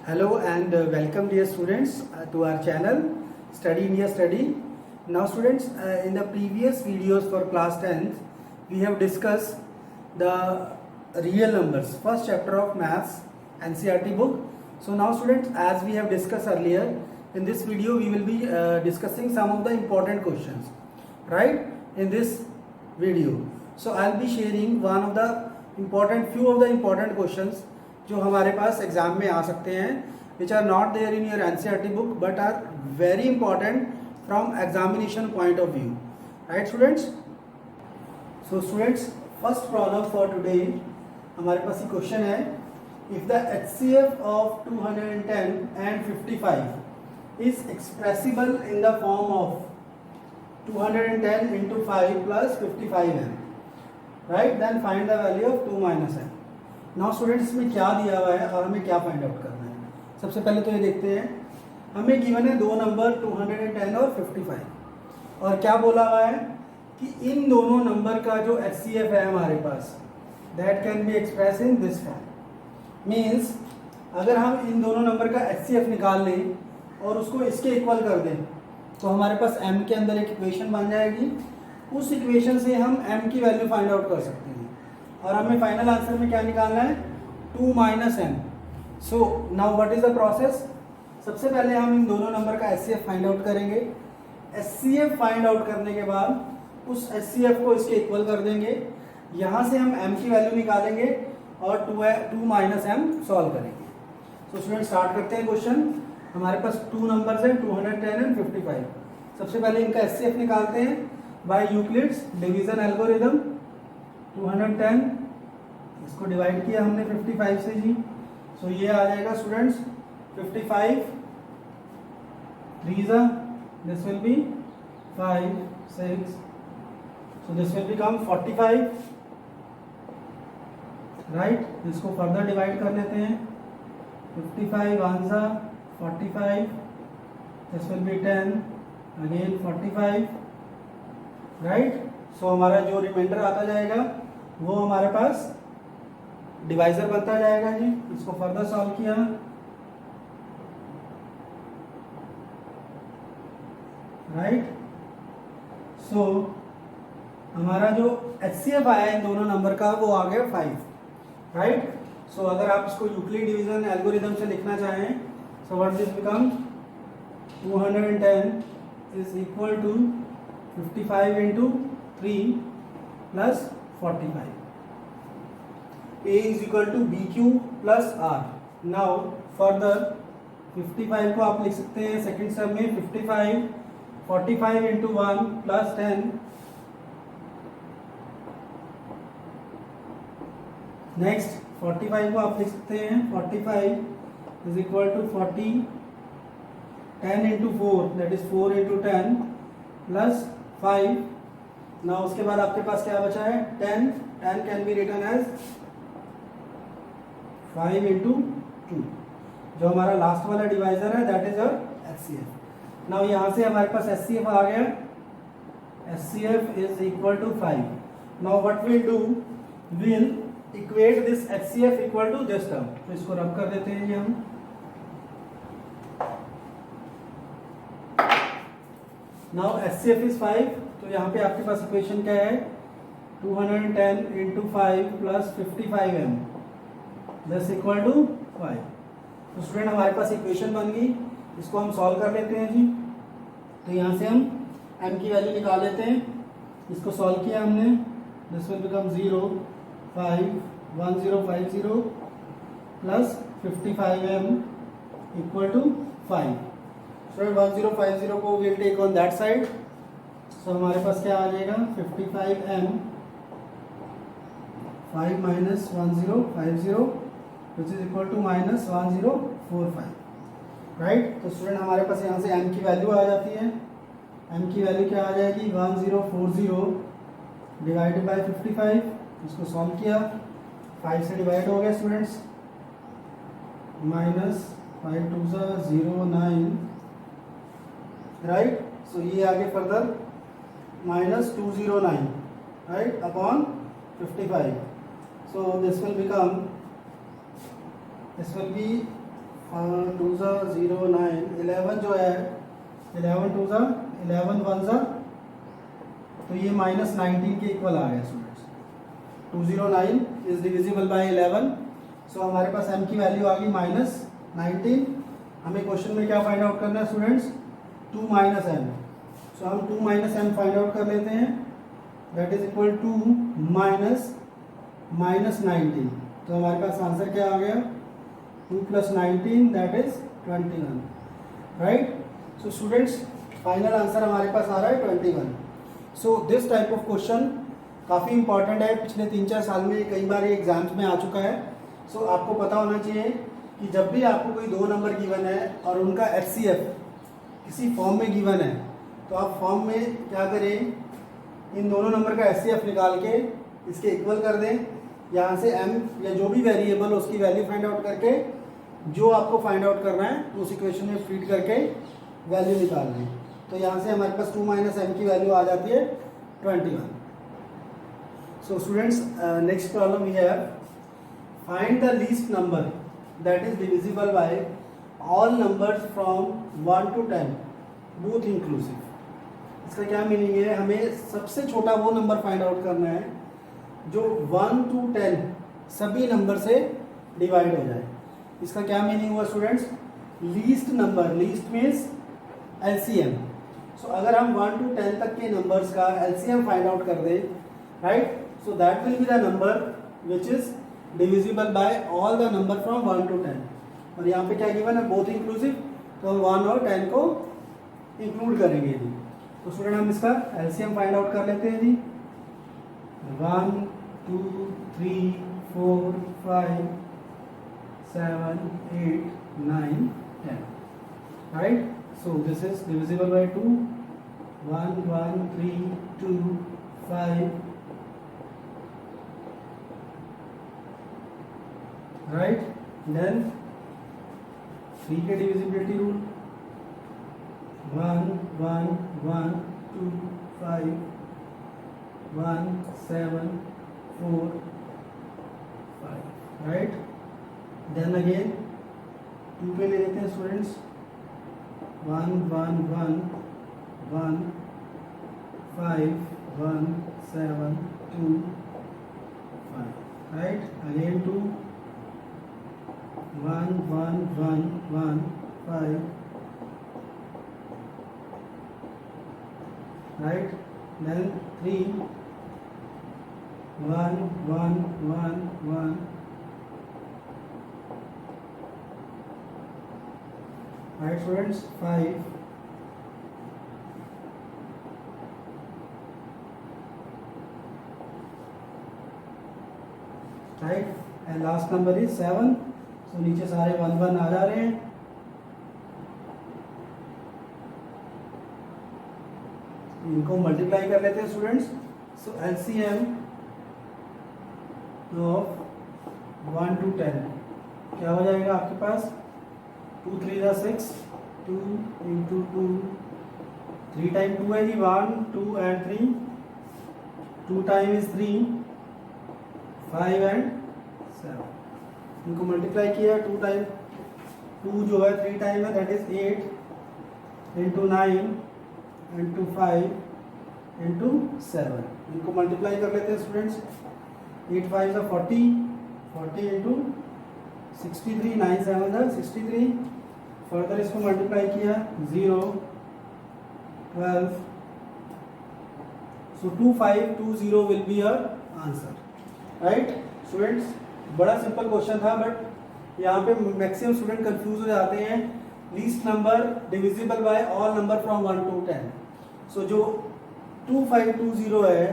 Hello and welcome dear students to our channel Study India Study. Now students, in the previous videos for class 10th we have discussed the real numbers, first chapter of maths NCERT book. So now students, as we have discussed earlier, in this video we will be discussing some of the important questions, right, in this video. So I'll be sharing few of the important questions जो हमारे पास exam में आ सकते हैं, which are not there in your NCERT book but are very important from examination point of view, right students. So students, first problem for today हमारे पास ये question है, if the HCF of 210 and 55 is expressible in the form of 210 into 5 plus 55n, right, then find the value of 2 minus n. Now students, इसमें क्या दिया हुआ है और हमें क्या फाइंड आउट करना है. सबसे पहले तो ये देखते हैं, हमें गिवन है दो नंबर 210 और 55 और क्या बोला हुआ है कि इन दोनों नंबर का जो एचसीएफ है हमारे पास, that can be express in this form. Means अगर हम इन दोनों नंबर का एचसीएफ निकाल लें और उसको इसके इक्वल कर दें तो हमारे पास m के अंदर एक इक्वेशन बन जाएगी. उस इक्वेशन से हम m की वैल्यू फाइंड आउट कर सकते हैं और हमें फाइनल आंसर में क्या निकालना है, 2 minus n. So now what is the process. सबसे पहले हम इन दोनों नंबर का एचसीएफ फाइंड आउट करेंगे. एचसीएफ फाइंड आउट करने के बाद उस एचसीएफ को इसके इक्वल कर देंगे. यहाँ से हम m की वैल्यू निकालेंगे और 2 minus m सॉल्व करेंगे. सो स्टूडेंट, स्टार्ट करते हैं क्वेश्चन. हमारे पास टू नंबर्स हैं 210 and 55. सबसे पहले इनका एचसीएफ निकालते हैं बाय यूक्लिड्स डिवीजन एल्गोरिथम. 210 इसको डिवाइड किया हमने 55 से जी. सो ये आ जाएगा students 55 3 this will be 5 6. So this will become 45, right. इसको फर्दर डिवाइड कर लेते हैं. 55 1 45, this will be 10 again 45, right. So हमारा जो रिमाइंडर आता जाएगा वो हमारे पास डिवाइजर बनता जाएगा जी. इसको फर्दर सॉल्व किया, राइट. सो हमारा जो एचसीएफ आया इन दोनों नंबर का वो आ गया 5, राइट. सो अगर आप इसको यूक्लिड डिवीजन एल्गोरिथम से लिखना चाहें, so what this become 210 is equal to 55 into 3 plus 45. A is equal to BQ plus R. Now further 55 को आप लिख सकते हैं सेकेंड स्टेप में 55 45 into 1 plus 10. नेक्स्ट 45 को आप लिख सकते हैं 45 is equal to 40 10 into 4 that is 4 into 10 plus 5. ना उसके बाद आपके पास क्या बचा है 10 can be written as 5 into 2. जो हमारा लास्ट वाला डिवाइजर है that is our HCF. Now यहाँ से हमारे पास एचसीएफ आ गया. HCF is equal to 5. Now what will do, will equate this HCF equal to this term. तो इसको रब कर देते हैं जी हम. Now HCF is 5. तो यहाँ पे आपके पास इक्वेशन क्या है, 210 into 5 plus 55m दस इक्वल टू 5. तो स्टूडेंट हमारे पास इक्वेशन बन गई. इसको हम सॉल्व कर लेते हैं जी. तो यहाँ से हम m की वैल्यू निकाल लेते हैं. इसको सॉल्व किया हमने, this will become 0 5 1050 plus 55m equal to 5. Student 1050 को will take on that side. So हमारे पास क्या आ जाएगा 55m 5 minus 1050 which is equal to minus 1045, right. तो स्टूडेंट हमारे पास यहाँ से m की वैल्यू आ जाती है. m की वैल्यू क्या आ जाएगी 1040 डिवाइडेड बाय 55. इसको सॉल्व किया, 5 से डिवाइड हो गया स्टूडेंट्स. Minus 5 2 0 9, right. सो ये आगे further minus 209, right, upon 55. So this will be two ज़ा 0 9, 11 जो है 11 टू ज़ा 11 1 ज़ा, तो ये -19 के इक्वल आ गया स्टूडेंट्स। 209 इज डिविजिबल बाय 11, सो हमारे पास m की वैल्यू आ गई -19। हमें क्वेश्चन में क्या फाइंड आउट करना है स्टूडेंट्स, 2 - m, सो हम 2 - m फाइंड आउट कर लेते हैं, दैट इज इक्वल टू -19। तो हमारे पास आंसर क्या आ गया, 2 + 19 that is 21, right. So students final answer हमारे पास आ रहा है 21। So this type of question काफ़ी इंपॉर्टेंट है, पिछले 3-4 साल में कई बार ये एग्जाम्स में आ चुका है। सो आपको पता होना चाहिए कि जब भी आपको कोई 2 नंबर गिवन है और उनका HCF किसी फॉर्म में गिवन है, तो आप फॉर्म में क्या करें, इन दोनों नंबर का HCF निकाल के इसके इक्वल कर दें, यहाँ से m या जो भी वेरिएबल उसकी वैल्यू फाइंड आउट करके जो आपको फाइंड आउट करना है उस इक्वेशन में फीड करके वैल्यू निकाल दें। तो यहाँ से हमारे पास 2 - m की वैल्यू आ जाती है 21। So students next problem we have, find the least number that is divisible by all numbers from 1 to 10 both inclusive. इसका क्या मीनिंग है, हमें सबसे छोटा वो नंबर फाइंड आउट करना है जो 1 to 10 सभी नंबर से डिवाइड हो जाए। इसका क्या मीनिंग हुआ students, least number, least means LCM। सो अगर हम 1 to 10 तक के नंबर्स का LCM फाइंड आउट कर दें, right, so that will be the number which is divisible by all the number from 1 to 10। और यहाँ पे क्या गिवन है, बोथ इंक्लूसिव, तो हम 1 और 10 को इंक्लूड करेंगे जी। तो स्टूडेंट हम इसका LCM फाइंड आउट कर लेते हैं जी, 1 2 3 4 5 7 8 9 10, right. So this is divisible by 2, 1 1 3 2 5, right, then 3 के divisibility rule, 1 1 1 2 5 1 7 4 5, right, then again 2 पे ले लेते हैं students, 1 1 1 1 5 1 7 2 5, right, again 2 1 1 1 1 5, right, then 3 1 1 1 1, right students, 5 right, and last number is 7। so नीचे सारे 1 1 आ जा रहे हैं, इनको मल्टीप्लाई कर लेते हैं students. So LCM of 1 to 10 क्या हो जाएगा आपके पास, 2 3 = 6, 2 × 2, 3 टाइम 2 है जी, 1 2 and 3, 2 टाइम इज 3, 5 and 7, इनको मल्टीप्लाई किया, 2 टाइम 2 जो है 3 टाइम है, दैट इज 8 × 9 × 5 × 7, इनको मल्टीप्लाई कर लेते हैं स्टूडेंट्स, 8 5 = 40, 40 × 63, 9 7 = 63, फर्दर इसको मल्टीप्लाई किया, 0 12, so 2 5 2 0 will be your answer, right students. बड़ा सिंपल क्वेश्चन था, बट यहाँ पे मैक्सिमम स्टूडेंट कंफ्यूज हो जाते हैं, least number divisible by all number from 1 to 10। So जो 2520 है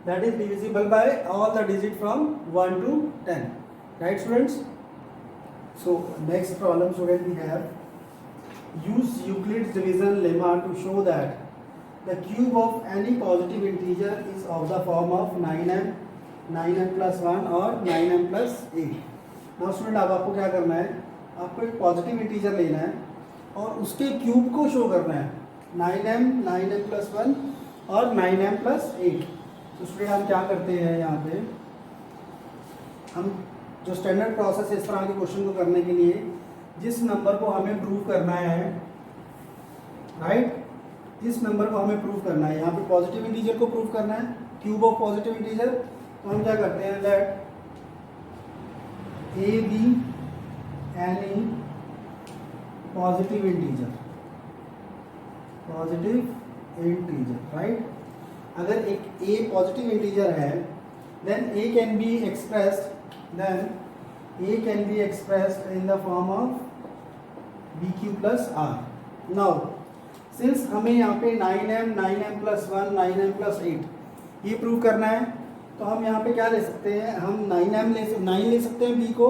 that is divisible by all the digit from 1 to 10, right students. So next problem student we have, use Euclid's division lemma to show that the cube of any positive integer is of the form of 9m, 9m plus 1 और 9m plus 8। now student अब आपको क्या करना है, आपको एक positive integer लेना है और उसके क्यूब को शो करना है, 9m 9m plus 1 और 9m plus 8। तो स्टूडेंट हम क्या करते हैं, यहाँ पे हम जो स्टैंडर्ड प्रोसेस है इस तरह के क्वेश्चन को करने के लिए, जिस नंबर को हमें प्रूव करना है, राइट, इस नंबर को हमें प्रूव करना है, यहाँ पे पॉजिटिव इंटीजर को प्रूव करना है, क्यूब ऑफ पॉजिटिव इंटीजर। तो हम क्या करते हैं, let a be any positive integer, right. अगर एक ए पॉजिटिव इंटीजर है, then a can be expressed in the form of b q plus r. Now since हमें यहाँ पे 9m 9m+1 9m+8 ये प्रूव करना है, तो हम यहाँ पे क्या ले सकते हैं, हम 9 ले सकते हैं b को,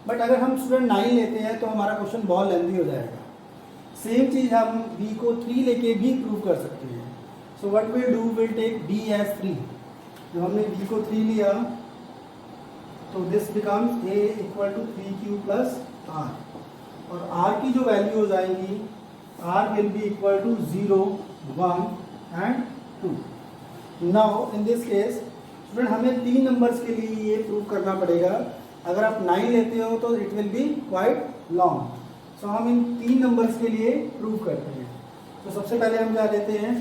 बट अगर हम स्टूडेंट 9 लेते हैं तो हमारा क्वेश्चन बहुत लेंथी हो जाएगा। सेम चीज़ हम b को 3 लेके भी प्रूव कर सकते हैं। So what will do, will take b as 3। जब हमने b को 3 लिया तो this becomes a equal to 3q plus r, और r की जो वैल्यू हो जाएंगी, r will be equal to 0, 1 and 2. Now in this case student हमें 3 नंबर्स के लिए ये प्रूव करना पड़ेगा। अगर आप 9 लेते हो तो it will be quite long. So हम इन 3 नंबर्स के लिए प्रूव करते हैं। तो सबसे पहले हम क्या लेते हैं,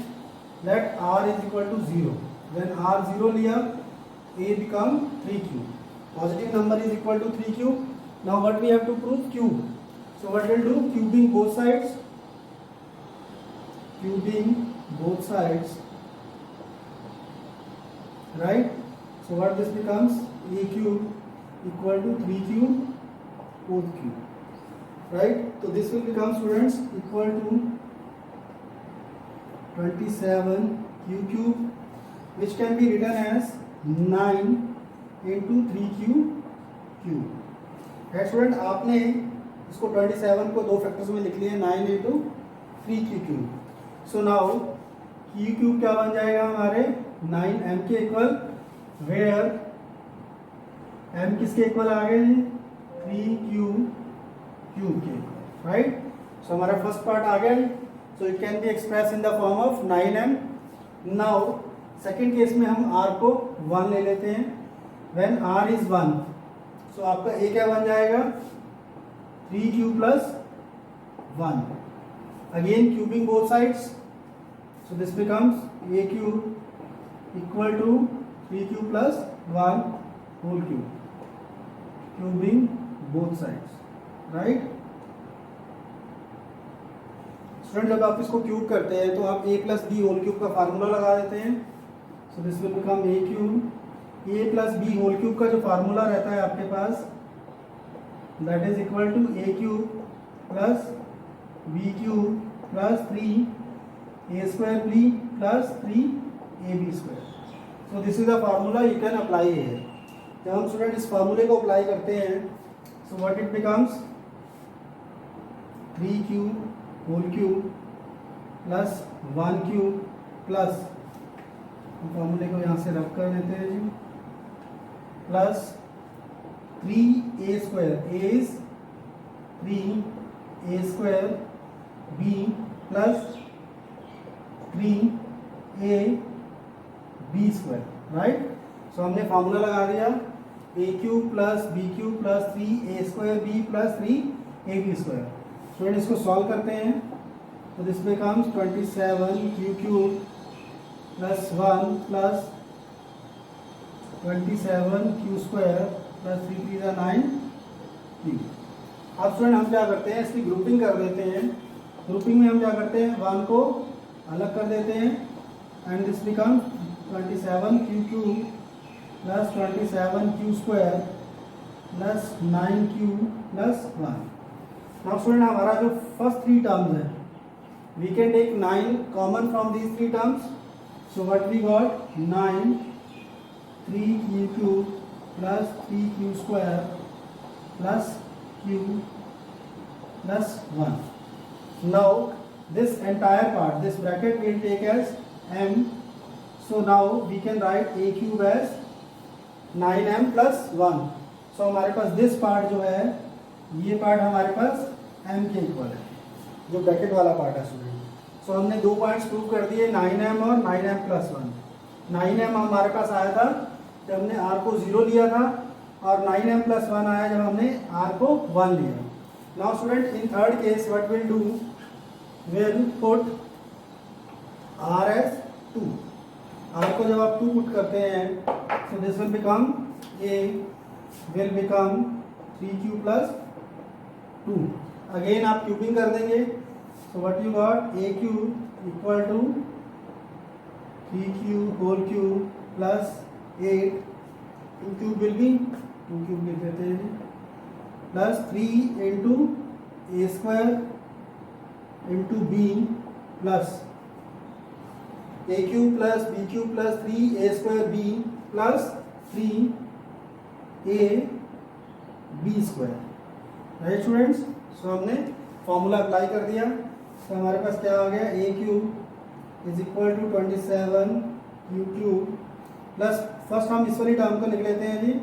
let r is equal to 0। When r 0 लिया, a become 3q, positive number is equal to 3q। Now what we have to prove, cube. So what will do, cubing both sides, right? So what this becomes, a cube equal to 3q whole cube, right? So this will become, students, equal to 27q cube, which can be written as 9 into 3q cube, right student? आपने इसको 27 को 2 factors में लिख लिया, 9 into 3q cube। So now Q cube क्या बन जाएगा हमारे, 9m के इक्वल, वेयर m किसके इक्वल आ गए हैं, 3q क्यूब के इक्वल, राइट। सो हमारा फर्स्ट पार्ट आ गया। So it can be express in the form of 9m। Now second case में हम r को 1 ले लेते हैं। व्हेन r इज 1, सो आपका a क्या बन जाएगा, 3q plus 1। Again cubing both sides, so this becomes a cube equal to 3q plus 1 whole cube, cubing both sides, right? Student जब आप इसको क्यूब करते हैं तो आप a plus B whole cube का फार्मूला लगा देते हैं। So this will become a cube, a plus B whole cube का जो फार्मूला रहता है आपके पास, that is equal to a cube plus B cube plus 3a square B plus 3ab square. So this is the formula you can apply here. जब हम student इस फार्मूले को अप्लाई करते हैं, so what it becomes, 3q whole cube plus 1q plus, हम फार्मूले को यहाँ से रब कर देते हैं जी, plus 3a square, a is 3a square b plus 3ab square, right. So हमने फार्मूला लगा दिया, a cube plus b cube plus 3a square b plus 3ab square. Student इसको सॉल्व करते हैं, तो this becomes 27q cube plus 1 plus 27q square plus 3 3 9q। अब student हम क्या करते हैं, इसकी ग्रुपिंग कर देते हैं। ग्रुपिंग में हम क्या करते हैं, 1 को अलग कर देते हैं, and this become 27q cube plus 27q square plus 9q plus 1। Now student हमारा जो फर्स्ट 3 टर्म्स है, we can take 9 common from these 3 terms. So what we got, 9 3q cube plus 3q square plus q plus 1. Now this entire part, this bracket will take as m. So now we can write a cube as 9m plus 1. So हमारे पास this part जो है, ये part हमारे पास m के equal है, जो bracket वाला part है स्टूडेंट। सो हमने 2 पॉइंट्स प्रूव कर दिए, 9m और 9m plus 1। 9m हमारे पास आया था जब हमने r को 0 लिया था, और 9m plus 1 आया जब हमने r को 1 लिया। Now student, in third case what we'll do, we'll put r as 2. r को जब आप 2 पुट करते हैं, so this will become a will become 3q plus 2. Again आप क्यूबिंग कर देंगे, so what you got, aq equal to 3q whole cube plus 8, 2 cube will be 2 cube लिख देते हैं, plus 3 into a square into b plus a cube plus b cube plus 3 a square b plus 3 a b square. Right students, so हमने formula apply कर दिया, तो हमारे पास क्या आ गया, a cube is equal to 27 q cube plus, first हम इस वाली टर्म को लिख लेते हैं जी,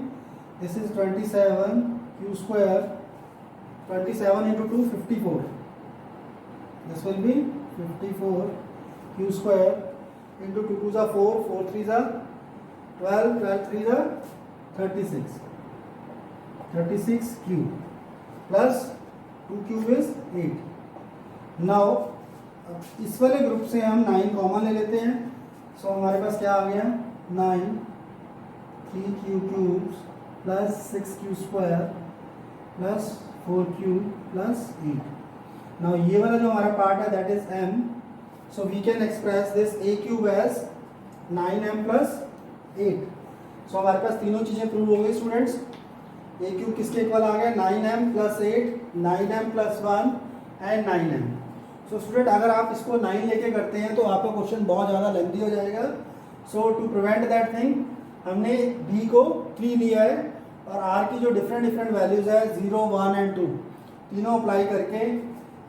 this is 27 q square, 27 into 2 54, this will be 54 q square into 2 2s are 4, 4 3s are 12, 12 3s are 36, 36 cube plus 2 cube is 8. Now इस वाले ग्रुप से हम 9 कॉमन ले लेते हैं, सो हमारे पास क्या आ गया, 9 3q cubes plus 6q square plus 4q plus 8. Now ये वाला जो हमारा पार्ट है that is m. So we can express this a cube as 9m plus 8. So हमारे पास तीनों चीजें प्रूव हो गई स्टूडेंट्स. a cube किसके इक्वल आ गया, 9m plus 8, 9m plus 1 and 9m. So student, अगर आप इसको 9 लेके करते हैं तो आपका क्वेश्चन बहुत ज़्यादा लेंथी हो जाएगा. So to prevent that thing, हमने b को 3 लिया है और r की जो डिफरेंट वैल्यूज है 0, 1 and 2 तीनों अप्लाई करके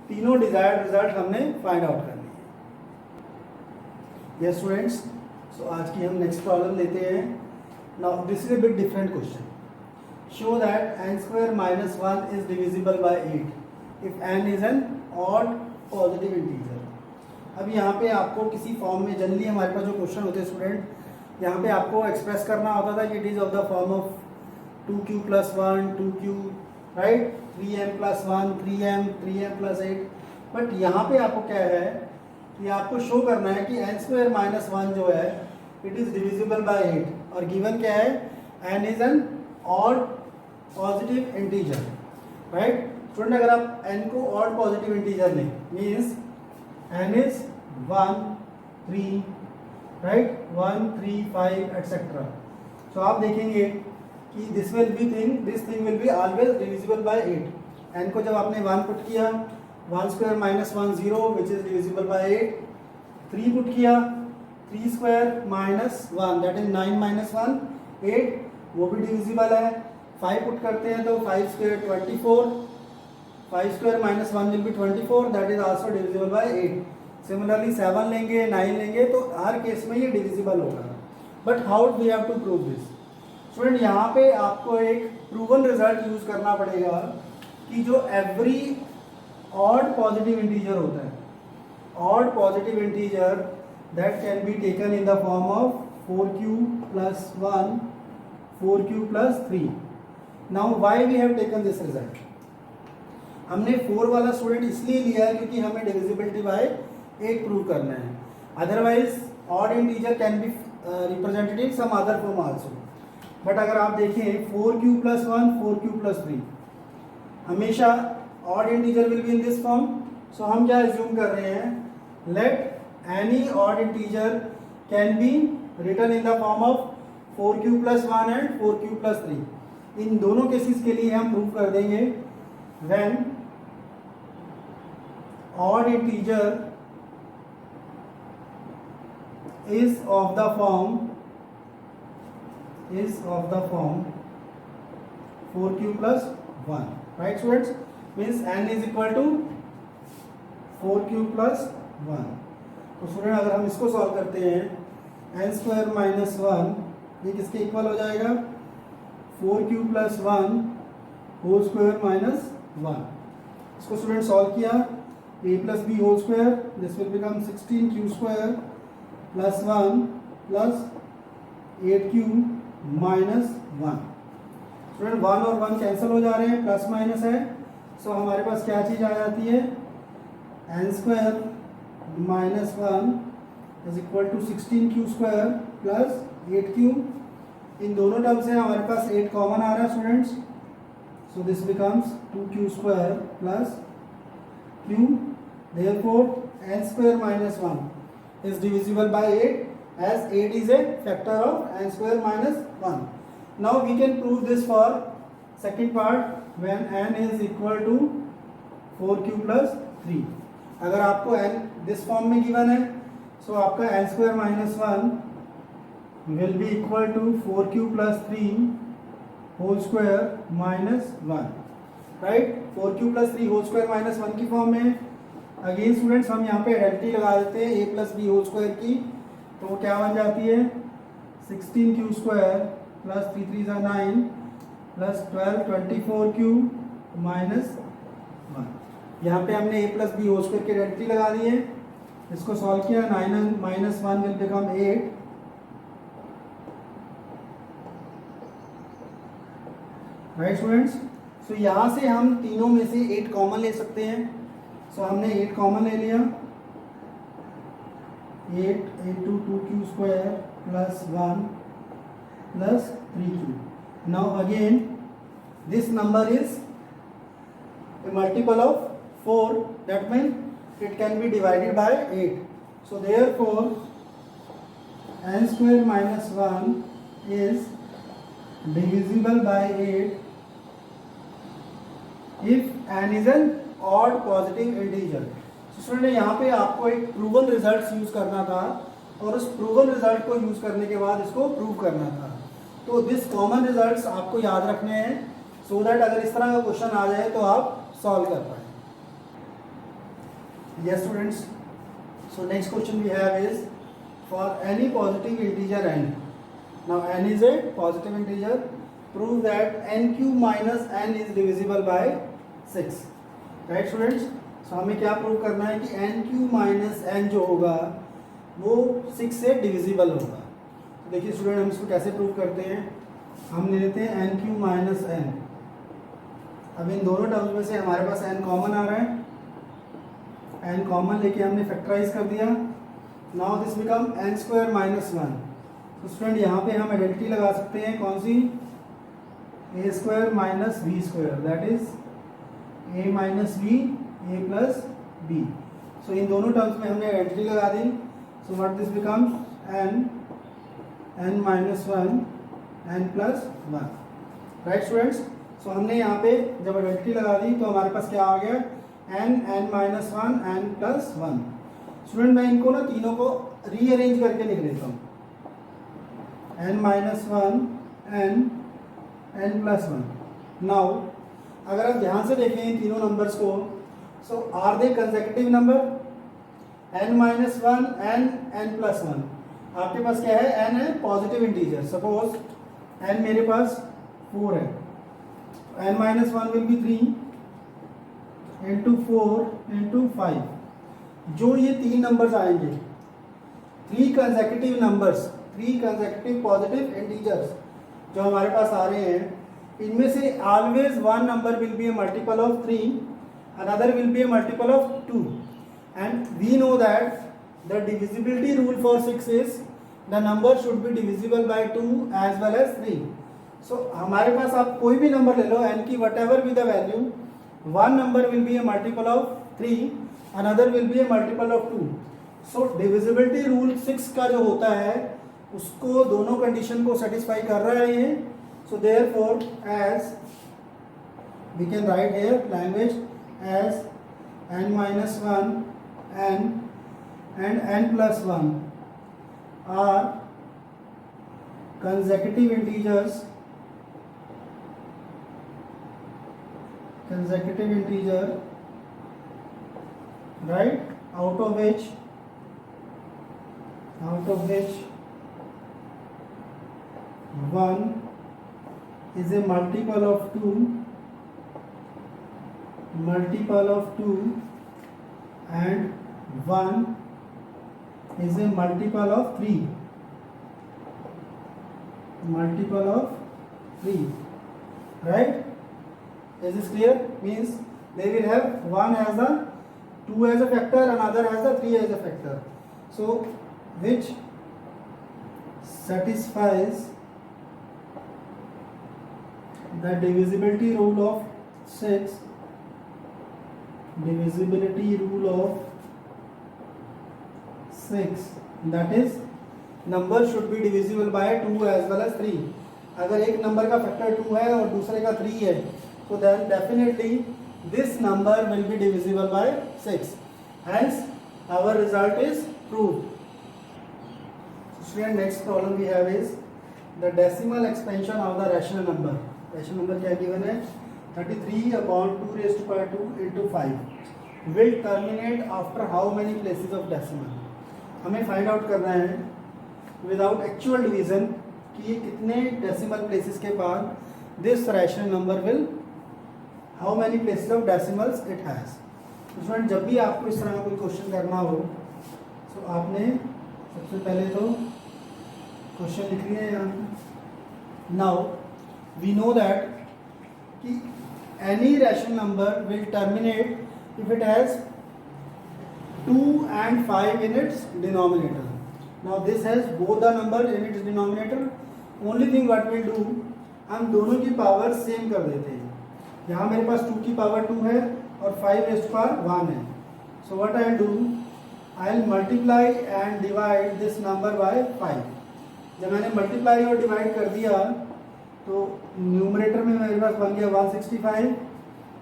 तीनों डिजायर्ड रिजल्ट हमने फाइंड आउट कर. Yes students, so आज की हम नेक्स्ट प्रॉब्लम लेते हैं. Now this is a bit different question. Show that n square minus 1 is divisible by 8 if n is an odd positive integer. अब यहाँ पे आपको किसी फॉर्म में, जनरली हमारे पास जो क्वेश्चन होते हैं स्टूडेंट, यहाँ पे आपको एक्सप्रेस करना होता था कि it is of the form of 2q plus 1 2q, right, 3m plus 1 3m plus 8. But यहाँ पे आपको क्या है कि आपको शो करना है कि n स्क्वायर माइनस 1 जो है इट इज डिविजिबल बाय 8, और गिवन क्या है, n is an odd positive integer. Right student, अगर आप n को ऑड पॉजिटिव इंटीजर लें means n is 1 3, right, 1 3 5 etcetera. So आप देखेंगे कि this thing will be always divisible by 8. n को जब आपने 1 पुट किया, 1 square minus 1 0 which is divisible by 8. 3 put किया, 3 square minus 1 that is 9 minus 1 8, वो भी डिविजिबल है. 5 पुट करते हैं तो 5 square 24, 5 square minus 1 will B 24 that is also divisible by 8. Similarly 7 लेंगे, 9 लेंगे तो हर केस में ये डिविजिबल होगा. But how we have to prove this student, यहाँ पे आपको एक प्रूवन रिजल्ट यूज करना पड़ेगा कि जो एवरी ऑड पॉजिटिव इंटीजर होता है, odd positive integer that can be taken in the form of 4q plus 1 4q plus 3. Now why we have taken this result, हमने 4 वाला स्टूडेंट इसलिए लिया है क्योंकि हमें डिविजिबिलिटी बाय 8 प्रूव करना है. Otherwise odd integer can be represented in some other form also. But अगर आप देखें 4q plus 1 4q plus 3 हमेशा odd integer will be in this form. So हम क्या एज्यूम कर रहे हैं, let any odd integer can be written in the form of 4q plus 1 and 4q plus 3. इन दोनों केसेस के लिए हम प्रूव कर देंगे when odd integer is of the form 4q plus 1. Right students, means n is equal to 4q plus 1. तो student अगर हम इसको सॉल्व करते हैं, n स्क्वायर माइनस 1 ये किसके इक्वल हो जाएगा, 4q plus 1 whole square minus 1. इसको स्टूडेंट सॉल्व किया, a plus b whole square, this will become 16q square plus 1 plus 8q minus 1. Student 1 और 1 कैंसिल हो जा रहे हैं, प्लस माइनस है, सो हमारे पास क्या चीज़ आ जाती है, n square minus one is equal to 16q² plus 8q। इन दोनों टर्म से हमारे पास 8 कॉमन आ रहा है students, so this becomes 2q² plus q। therefore n square minus 1 is divisible by 8 as 8 is a factor of n square minus 1. Now we can prove this for second part when n is equal to 4q plus 3. अगर आपको n this form में given है, so आपका n square minus 1 will be equal to 4q plus 3 whole square minus 1, right? 4q plus 3 whole square minus 1 की form में। Again students हम यहाँ पे आइडेंटिटी लगा देते हैं a plus B whole square की, तो वो क्या बन जाती है 16q² plus 3 3 9 plus 12 24q minus 1। यहाँ पे हमने a plus B whole square की आइडेंटिटी लगा दी है, इसको सॉल्व किया 9 minus 1 will become 8, right students. So यहाँ से हम तीनों में से 8 कॉमन ले सकते हैं, सो हमने 8 कॉमन ले लिया, 8 into 2q² plus 1 plus 3q. Now again this number is a multiple of 4, that means it can be divided by 8. So therefore n square minus 1 is divisible by 8 if n is an odd positive integer. Student यहाँ पे आपको एक proven result use करना था और उस proven result को use करने के बाद इसको प्रूव करना था, तो दिस कॉमन रिजल्ट्स आपको याद रखने हैं सो दैट अगर इस तरह का क्वेश्चन आ जाए तो आप सॉल्व कर पाए। Yes students, so next question we have is for any positive integer n, now n is a positive integer, prove that nq minus n is divisible by 6, right students. So हमें क्या prove करना है कि nq minus n जो होगा वो 6 से divisible होगा। तो देखिए स्टूडेंट हम इसको कैसे प्रूव करते हैं, हम ले लेते हैं nq माइनस n। अब इन दोनों टर्म्स में से हमारे पास n कॉमन आ रहा है, n कॉमन लेके हमने फैक्टराइज कर दिया, now this become n square minus 1। तो स्टूडेंट यहाँ पे हम आइडेंटिटी लगा सकते हैं कौन सी, a square minus b square, that is a minus B A plus B. So इन दोनों टर्म्स में हमने आइडेंटिटी लगा दी, so what this becomes n minus 1 n plus 1, right students. So हमने यहाँ पे जब आइडेंटिटी लगा दी तो हमारे पास क्या आ गया n minus 1 n plus 1। Student मैं इनको ना तीनों को रीअरेंज करके लिख देता हूँ, n minus 1 n plus 1। Now अगर आप ध्यान से देखें इन तीनों नंबर्स को, so are they consecutive number, n minus 1 n plus 1। आपके पास क्या है, n है पॉजिटिव इंटीजर, सपोज n मेरे पास 4 है, n minus 1 will be 3 into 4 into 5। जो ये 3 नंबर्स आएंगे, 3 consecutive numbers, 3 consecutive positive integers जो हमारे पास आ रहे हैं, इनमें से always one number will be a multiple of 3, another will be a multiple of 2, and we know that the divisibility rule for 6 is the number should be divisible by 2 as well as 3। सो हमारे पास आप कोई भी number ले लो n की what ever be the value, one number will be a multiple of 3, another will be a multiple of 2। So divisibility rule 6 का जो होता है उसको दोनों कंडीशन को सेटिस्फाई कर रहा है ये। So therefore, as we can write here language as n minus 1 n and n plus 1 are consecutive integers, right? Out of which one is a multiple of 2 and 1 is a multiple of 3, right? Is this clear? Means they will have one as a 2 as a factor, another as a 3 as a factor. So which satisfies the divisibility rule of 6, divisibility rule of 6, that is number should be divisible by 2 as well as 3. अगर एक number का factor 2 है और दूसरे का 3 है, तो then definitely this number will be divisible by 6. Hence our result is proved. Student, next problem we have is the decimal expansion of the rational number. Rational number क्या given है? 33 upon 2 raised to power 2 into 5 will terminate after how many places of decimal. हमें find out करना है without actual division कि ये कितने decimal places के बाद this rational number will how many places of decimals it has. Student, जब भी आपको इस तरह का कोई क्वेश्चन करना हो तो आपने सबसे पहले तो क्वेश्चन लिख लिया है यहाँ पे. नाउ वी नो दैट कि any rational number will terminate if it has 2 and 5 in its denominator. Now this has both the number in its denominator. Only thing what we'll do, हम दोनों की power same कर देते हैं. यहाँ मेरे पास 2 की पावर 2 है और 5 raised to power 1 है. So what I'll do, I'll multiply and divide this number by 5. जब मैंने multiply और divide कर दिया तो न्यूमरेटर में मेरे पास बन गया 165.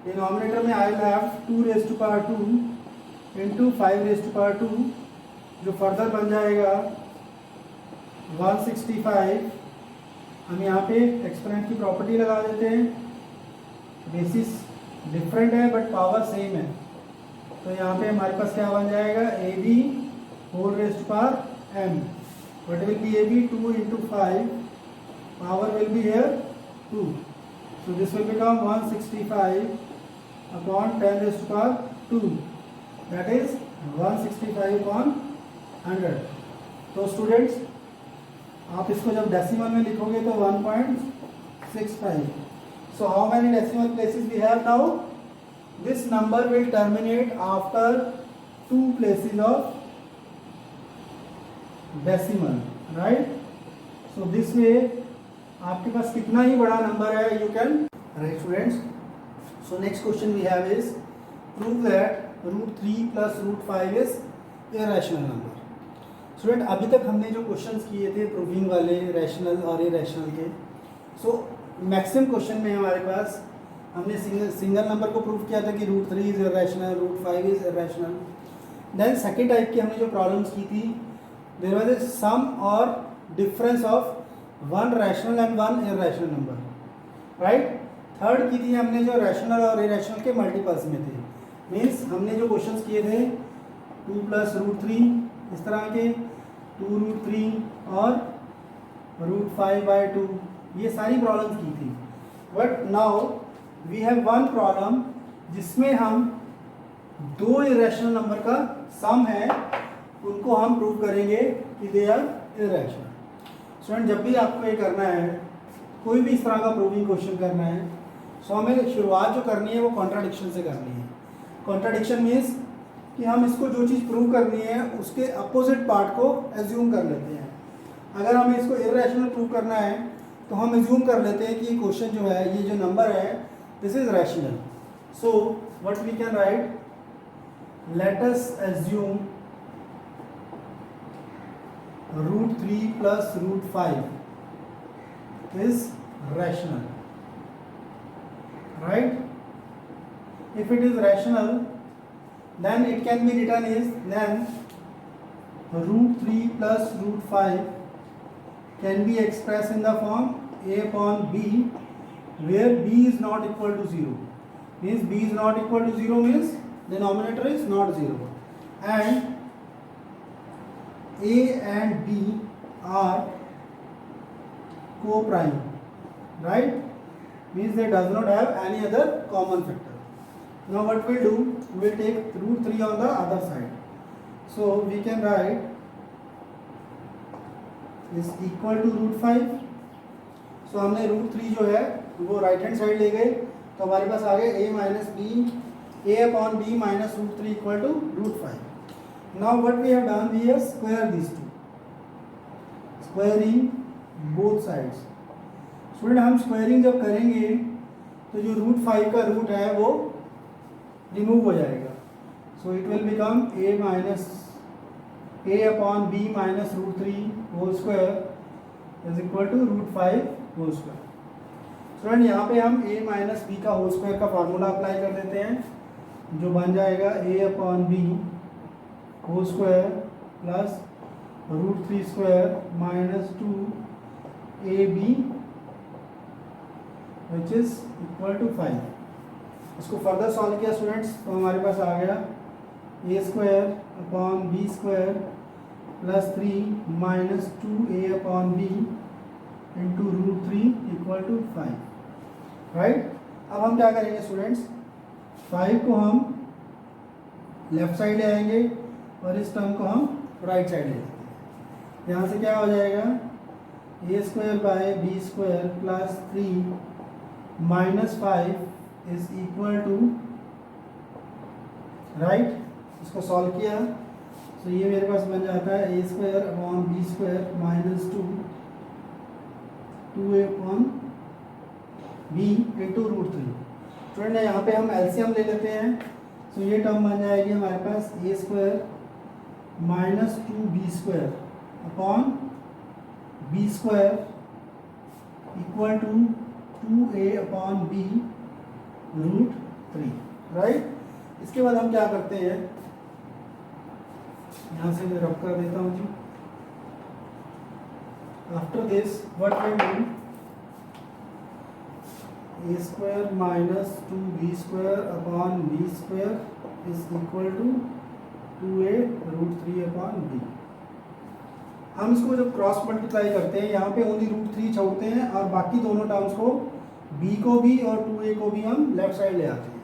डिनोमिनेटर में I'll have 2 raised to power 2 into 5 raised to power 2, जो फर्दर बन जाएगा 165. हम यहाँ पे एक्सपोनेंट की प्रॉपर्टी लगा देते हैं. बेसिस डिफरेंट है बट पावर सेम है, तो यहाँ पे हमारे पास क्या बन जाएगा, a b whole raised to power m. What will be a b 2 into 5, power will be here 2, so this will become 165 upon 10 raised to power 2. That is 165 upon 100. तो स्टूडेंट्स, आप इसको जब डेसिमल में लिखोगे तो 1.65. So how many decimal places we have now? This number will terminate after 2 places of decimal, right? So this way आपके पास कितना ही बड़ा नंबर है, you can write. Students, so next question we have is prove that √3 plus √5 is irrational number. Student, अभी तक हमने जो questions किए थे प्रूविंग वाले रैशनल और इरेशनल के, सो मैक्सिमम क्वेश्चन में हमारे पास हमने सिंगल नंबर को प्रूव किया था कि √3 is irrational, √5 is irrational. Then second type की हमने जो प्रॉब्लम्स की थी, देयर वाज ए सम और difference of 1 rational and 1 irrational number, right. Third की थी हमने जो रैशनल और इरेशनल के मल्टीपल्स में थे. मीन्स हमने जो क्वेश्चंस किए थे 2 plus √3 इस तरह के, 2 √3 और √5/2, ये सारी प्रॉब्लम्स की थी. But now we have one problem जिसमें हम 2 इरेशनल नंबर का सम है, उनको हम प्रूव करेंगे कि दे आर इरेशनल. स्टूडेंट, जब भी आपको ये करना है, कोई भी इस तरह का प्रूविंग क्वेश्चन करना है, सो हमें शुरुआत जो करनी है वो कॉन्ट्राडिक्शन से करनी है. कॉन्ट्राडिक्शन मीन्स कि हम इसको जो चीज़ प्रूव करनी है उसके अपोजिट पार्ट को एज्यूम कर लेते हैं. अगर हमें इसको इरेशनल प्रूव करना है तो हम एज्यूम कर लेते हैं कि ये क्वेश्चन जो है, ये जो नंबर है, this is rational. So what we can write, let us assume √3 plus √5 is rational, right? If it is rational, then it can be written is, then √3 plus √5 can be expressed in the form a upon b, where b is not equal to 0. Means b is not equal to 0 means denominator is not 0, and a and b are co-prime, right? Means they does not have any other common factor. Now what we'll do, we'll take √3 on the other side. So we can write is equal to √5. So हमने √3 जो है वो right hand side ले गए, तो हमारे पास आ गए a - b a upon b minus root 3 equal to root 5. Now what we have done, we have square these two, squaring both sides. Student हम स्क्वायरिंग जब करेंगे तो जो रूट 5 का रूट है वो रिमूव हो जाएगा. So it will become a upon b minus root 3 whole square is equal to root 5 whole square. Student यहाँ पे हम a माइनस बी का होल स्क्वायर का फार्मूला अप्लाई कर देते हैं, जो बन जाएगा a upon b whole square plus root 3 square minus 2ab which is equal to 5. इसको फर्दर सॉल्व किया स्टूडेंट्स तो हमारे पास आ गया a square upon b square plus 3 minus 2a upon b into root 3 equal to 5. Right. अब हम क्या करेंगे स्टूडेंट्स, 5 को हम लेफ्ट साइड ले आएंगे और इस टर्म को हम राइट साइड ले जाएंगे. यहाँ से क्या हो जाएगा, a square by b square plus 3 minus 5 is equal to, right. इसको सॉल्व किया तो ये मेरे पास बन जाता है a square upon b square minus 2a upon b into root 3. Student यहाँ पे हम एलसीएम ले लेते हैं, तो ये टर्म बन जाएगी हमारे पास a square minus 2b square upon b square equal to 2a upon b root 3. Right. इसके बाद हम क्या करते हैं, यहाँ से मैं रब कर देता हूँ जी. After this what we do, a square minus 2b square upon b square is equal to 2a root 3 upon b. हम इसको जब क्रॉस मल्टीप्लाई करते हैं यहाँ पे ओनली रूट 3 छोड़ते हैं और बाकी दोनों टर्म्स को b को भी और 2a को भी हम लेफ्ट साइड ले आते हैं.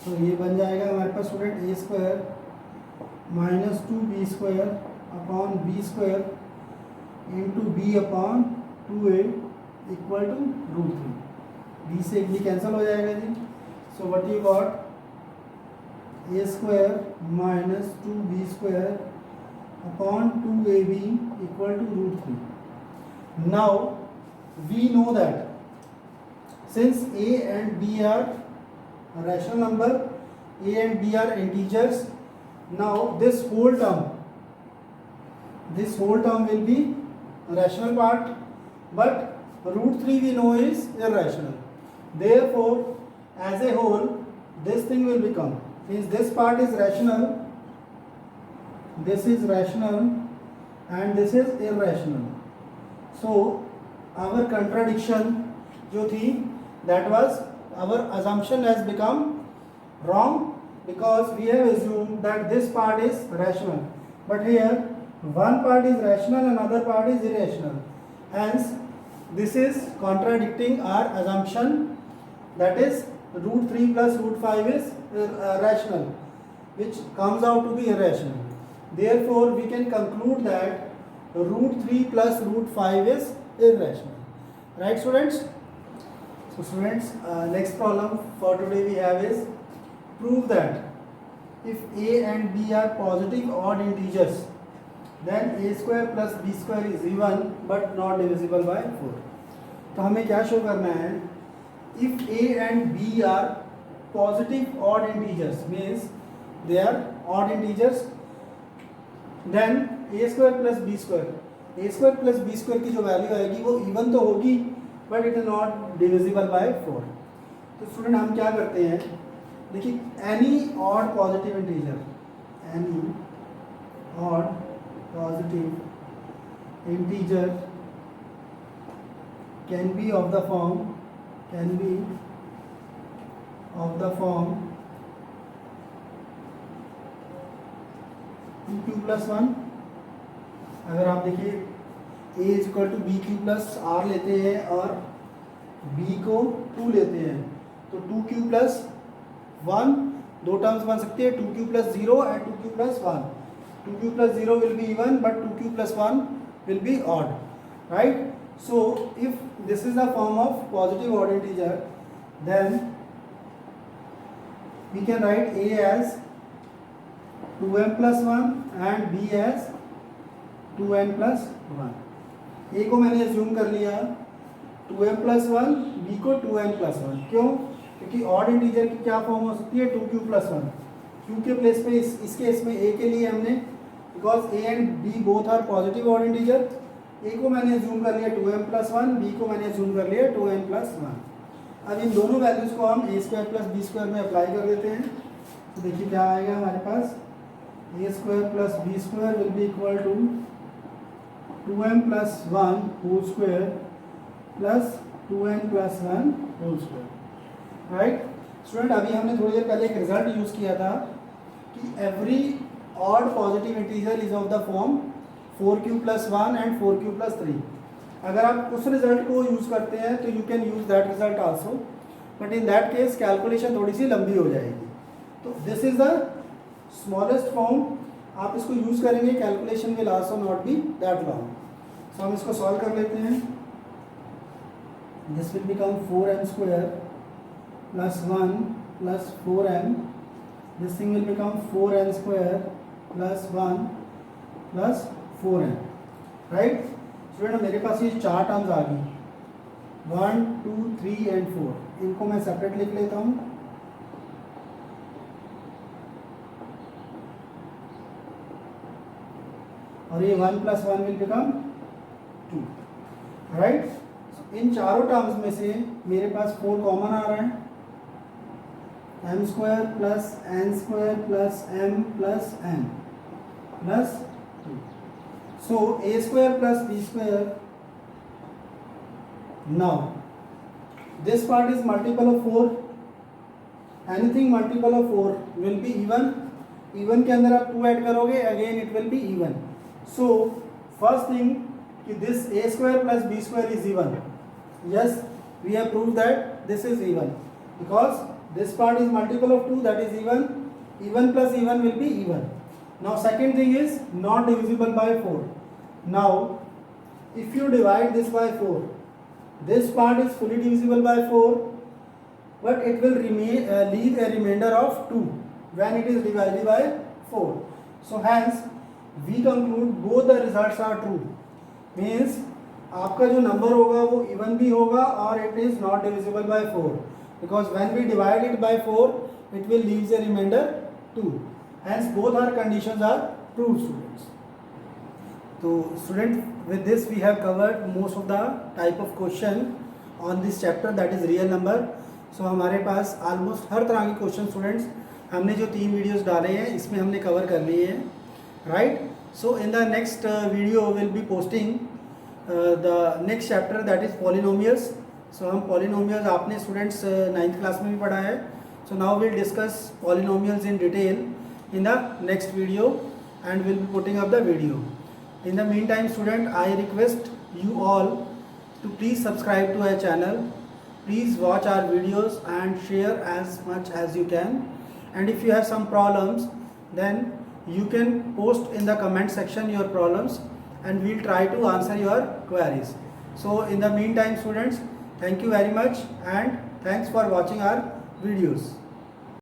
तो ये बन जाएगा हमारे पास student a square minus 2b square upon b square into b upon 2a equal to root 3. b से b कैंसिल हो जाएगा जी. So what you got, a square minus 2b square upon 2ab equal to root 3. Now we know that since a and b are a rational number, a and b are integers, now this whole term will be a rational part, but root 3 we know is irrational. Therefore as a whole this thing will become, means this part is rational, this is rational and this is irrational. So our contradiction जो थी, that was our assumption has become wrong because we have assumed that this part is rational, but here one part is rational and other part is irrational. Hence this is contradicting our assumption, that is root 3 plus root 5 is rational, which comes out to be irrational. Therefore we can conclude that root 3 plus root 5 is irrational. Right students? So students, next problem for today we have is, prove that if a and b are positive odd integers, then a square plus b square is even but not divisible by 4. तो हमें क्या show करना है, if a and b are positive odd integers, means they are odd integers, then a square plus b square, a square plus b square की जो value आएगी वो even तो होगी but it is not divisible by 4. तो student हम क्या करते हैं, देखिए any odd positive integer, any odd positive integer can be of the form 2q plus 1. अगर आप देखिए a is equal to b q plus r लेते हैं और b को 2 लेते हैं, तो 2q प्लस 1 दो टर्म्स बन सकती है, 2q plus 0 and 2q plus 1. 2q plus 0 will be even but 2q plus 1 will be odd. Right. So if this is the form of positive odd integer, then we can write a as 2m plus 1 and b as 2n plus 1. a को मैंने assume कर लिया 2m plus 1, b को 2n plus 1. क्यों? क्योंकि odd integer की क्या form हो सकती है 2q plus 1. q के प्लेस पे इस केस में a के लिए हमने because a and b both are positive odd integer, a को मैंने assume कर लिया 2m plus 1, b को मैंने assume कर लिया 2n plus 1. अब इन दोनों वैल्यूज़ को हम a square plus b square में अप्लाई कर देते हैं. तो देखिए क्या आएगा हमारे पास, a square plus b square will be equal to 2m plus 1 whole square plus 2n plus 1 whole square. Right student, अभी हमने थोड़ी देर पहले एक रिजल्ट यूज़ किया था कि every odd positive integer is of the form 4q plus 1 and 4q plus 3. अगर आप उस रिजल्ट को यूज़ करते हैं तो you can use that result also, but in that case calculation थोड़ी सी लंबी हो जाएगी. तो this is the smallest form, आप इसको यूज़ करेंगे, calculation will also not be that long. So हम इसको सॉल्व कर लेते हैं. This will become 4m square plus 1 plus 4m. This thing will become 4n square plus 1 plus 4m. Right student, मेरे पास ये 4 टर्म्स आ गई 1 2 3 एंड 4. इनको मैं सेपरेट लिख लेता हूँ. और ये 1 प्लस 1 विल बिकम 2. राइट, इन चारों टर्म्स में से मेरे पास 4 कॉमन आ रहा है. m square plus n square plus m plus n plus 2. So a square plus b square. Now this part is multiple of 4. Anything multiple of 4 will be even. Even के अंदर आप 2 add करोगे, again it will be even. So first thing कि this a square plus b square is even. Yes, we have proved that this is even because this part is multiple of 2, that is even. Even plus even will be even. Now second thing is not divisible by 4. Now if you divide this by 4, this part is fully divisible by 4, but it will leave a remainder of 2 when it is divided by 4. So hence we conclude both the results are true. Means आपका जो number होगा वो even भी होगा और it is not divisible by 4 because when we divide it by 4 it will leave a remainder 2. Hence both our conditions are true, students. So student, with this we have covered most of the type of question on this chapter, that is real number. So हमारे पास almost हर तरह के question students हमने जो 3 videos डाले हैं इसमें हमने cover कर लिए हैं. Right, so in the next video will be posting the next chapter that is polynomials. So हम पॉलिनोमियल्स आपने स्टूडेंट्स 9th क्लास में भी पढ़ा है. So now will discuss polynomials in detail in the next video and will be putting up the video. In the meantime student, I request you all to please subscribe to our channel. Please watch our videos and share as much as you can, and if you have some problems then you can post in the comment section your problems and we'll try to answer your queries. So in the meantime students, thank you very much and thanks for watching our videos.